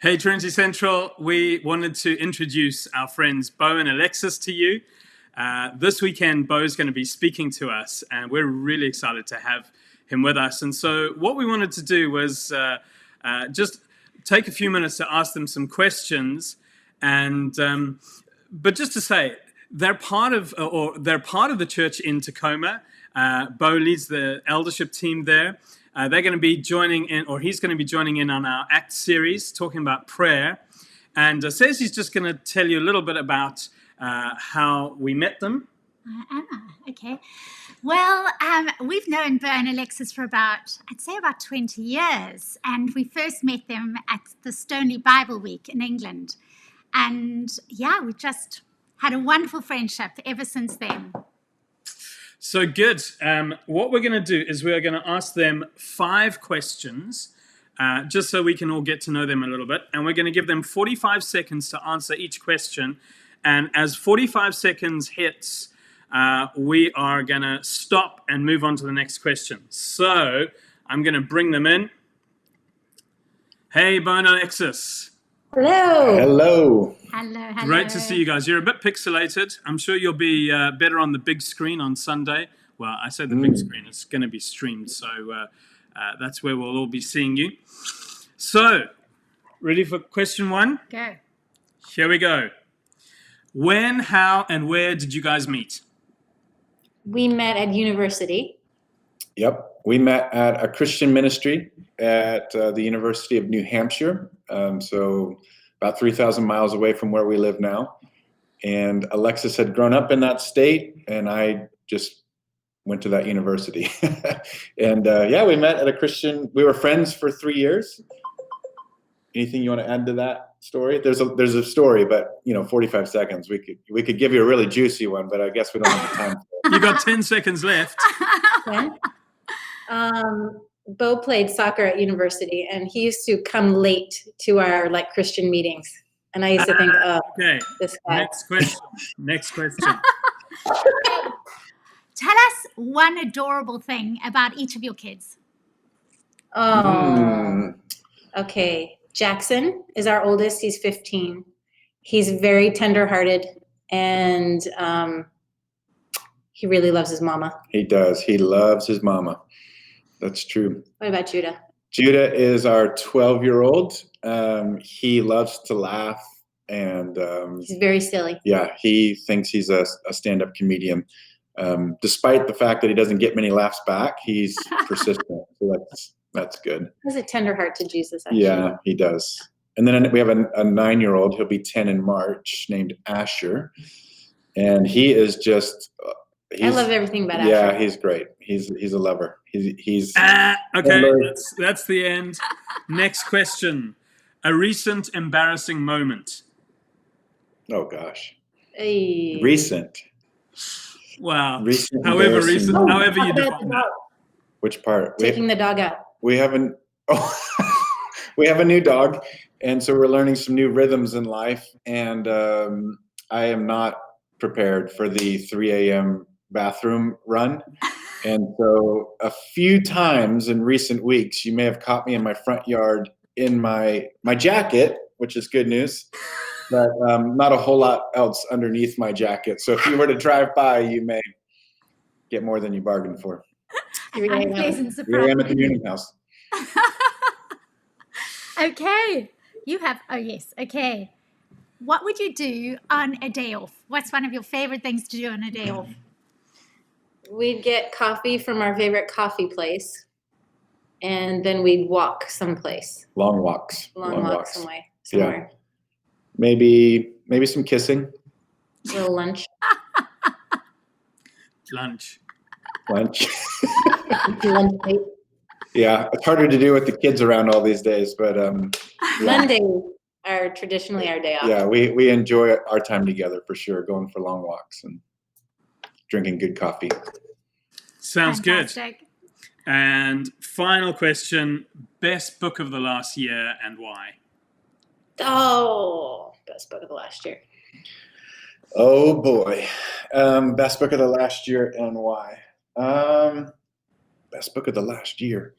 Hey, Trinity Central, we wanted to introduce our friends Bo and Alexis to you. This weekend, Bo's going to be speaking to us, and we're really excited to have him with us. And so what we wanted to do was just take a few minutes to ask them some questions. And but just to say, they're part of the church in Tacoma. Bo leads the eldership team there. They're going to be joining in, or he's going to be joining in on our ACT series, talking about prayer. And says he's just going to tell you a little bit about how we met them. Okay. Well, we've known Bo and Alexis for about 20 years. And we first met them at the Stoneleigh Bible Week in England. And yeah, we just had a wonderful friendship ever since then. So good. What we're going to do is we're going to ask them 5 questions, just so we can all get to know them a little bit. And we're going to give them 45 seconds to answer each question. And as 45 seconds hits, we are going to stop and move on to the next question. So I'm going to bring them in. Hey, Bo and Alexis. Hello. Hello. Great to see you guys. You're a bit pixelated. I'm sure you'll be better on the big screen on Sunday. Well, I say the big screen. It's going to be streamed, so that's where we'll all be seeing you. So, ready for question 1? Go. Here we go. When, how, and where did you guys meet? We met at university. Yep. We met at a Christian ministry at the University of New Hampshire. So about 3,000 miles away from where we live now. And Alexis had grown up in that state, and I just went to that university. And we met at a Christian. We were friends for 3 years. Anything you want to add to that story? There's a story, but 45 seconds. We could give you a really juicy one, but I guess we don't have the time for it. You got 10 seconds left. Okay. Bo played soccer at university, and he used to come late to our Christian meetings. And I used to think, okay. This guy. Next question. Tell us one adorable thing about each of your kids. Okay. Jackson is our oldest. He's 15. He's very tender-hearted, and he really loves his mama. He does. He loves his mama. That's true. What about Judah? Judah is our 12-year-old. He loves to laugh, and he's very silly. Yeah, he thinks he's a stand-up comedian. Despite the fact that he doesn't get many laughs back, he's persistent. So that's good. He has a tender heart to Jesus, actually. Yeah, he does. And then we have a 9-year-old. He'll be 10 in March, named Asher. And he is just... I love everything about Asher. Yeah, he's great. He's a lover. He's okay, that's the end. Next question. A recent embarrassing moment. Oh, gosh. Hey. Recent. Wow. Recent however you define that. Which part? Taking the dog out. We have we have a new dog, and so we're learning some new rhythms in life, and I am not prepared for the 3 a.m. bathroom run. And so a few times in recent weeks, you may have caught me in my front yard in my jacket, which is good news, but not a whole lot else underneath my jacket. So if you were to drive by, you may get more than you bargained for. Here I am at the Noonan house. Okay. You have, okay. What would you do on a day off? What's one of your favorite things to do on a day off? We'd get coffee from our favorite coffee place, and then we'd walk someplace. Long walks. Long walks somewhere. Yeah. Maybe some kissing. A little lunch. Lunch. Lunch date. Yeah, it's harder to do with the kids around all these days, but Mondays are traditionally our day off. Yeah, we enjoy our time together for sure, going for long walks and drinking good coffee. Sounds Fantastic. Good. And final question, best book of the last year and why? Oh, best book of the last year. Oh boy. Best book of the last year and why? Best book of the last year.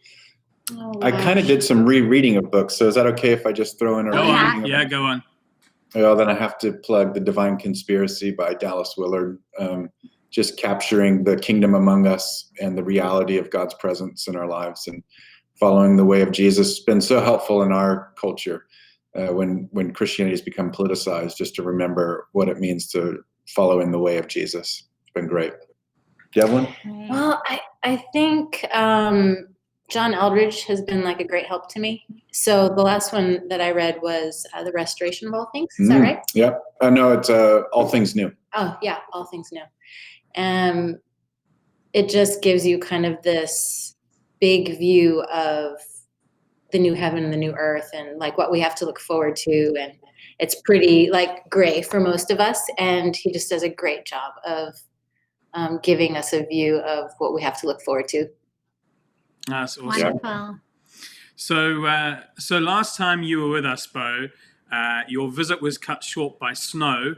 Oh, I kind of did some rereading of books. So is that okay if I just throw in a Go yeah. on. Yeah, go on. Well, then I have to plug The Divine Conspiracy by Dallas Willard. Just capturing the kingdom among us and the reality of God's presence in our lives and following the way of Jesus. It's been so helpful in our culture when Christianity has become politicized, just to remember what it means to follow in the way of Jesus. It's been great. Do you have one? Well, I think John Eldridge has been like a great help to me. So the last one that I read was The Restoration of All Things. Is that right? Yep. No, it's All Things New. Oh, yeah, All Things New. It just gives you kind of this big view of the new heaven and the new earth and like what we have to look forward to. And it's pretty like gray for most of us. And he just does a great job of giving us a view of what we have to look forward to. That's awesome. Wonderful. So last time you were with us, Bo, your visit was cut short by snow,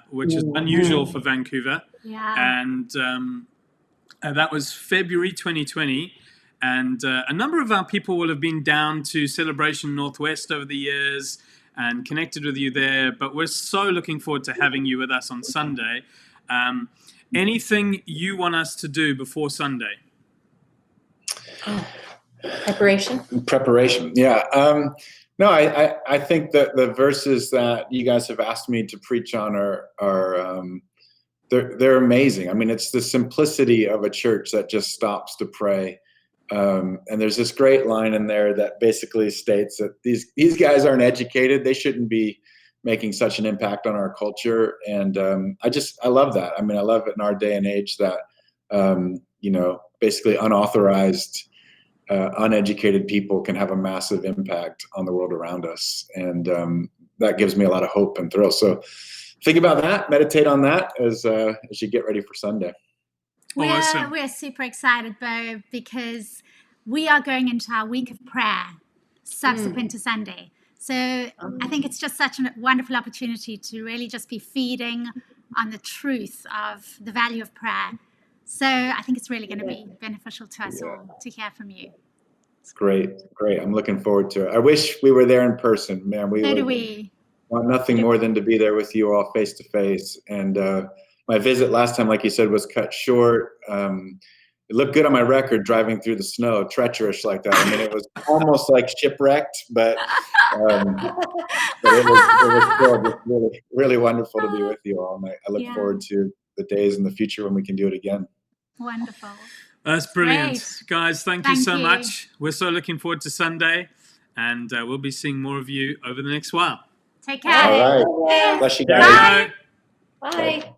which is unusual for Vancouver. Yeah. And that was February 2020. And a number of our people will have been down to Celebration Northwest over the years and connected with you there. But we're so looking forward to having you with us on Sunday. Anything you want us to do before Sunday? Preparation. Yeah. No, I think that the verses that you guys have asked me to preach on are they're amazing. I mean, it's the simplicity of a church that just stops to pray. And there's this great line in there that basically states that these guys aren't educated. They shouldn't be making such an impact on our culture. And I love that. I mean, I love it in our day and age that, basically unauthorized, uneducated people can have a massive impact on the world around us. And that gives me a lot of hope and thrill. So think about that, meditate on that as you get ready for Sunday. Awesome. We're super excited, Bo, because we are going into our week of prayer subsequent to Sunday. So I think it's just such a wonderful opportunity to really just be feeding on the truth of the value of prayer. So I think it's really going to be beneficial to us all to hear from you. It's great. I'm looking forward to it. I wish we were there in person, man. So do we. Want nothing more than to be there with you all face to face. And my visit last time, like you said, was cut short. It looked good on my record driving through the snow, treacherous like that. I mean, it was almost like shipwrecked, but it was still just really, really wonderful to be with you all. And I look forward to the days in the future when we can do it again. Wonderful. That's brilliant. Great. Guys, thank you so much. We're so looking forward to Sunday, and we'll be seeing more of you over the next while. Take care. All right. Bless you guys. Bye. Bye.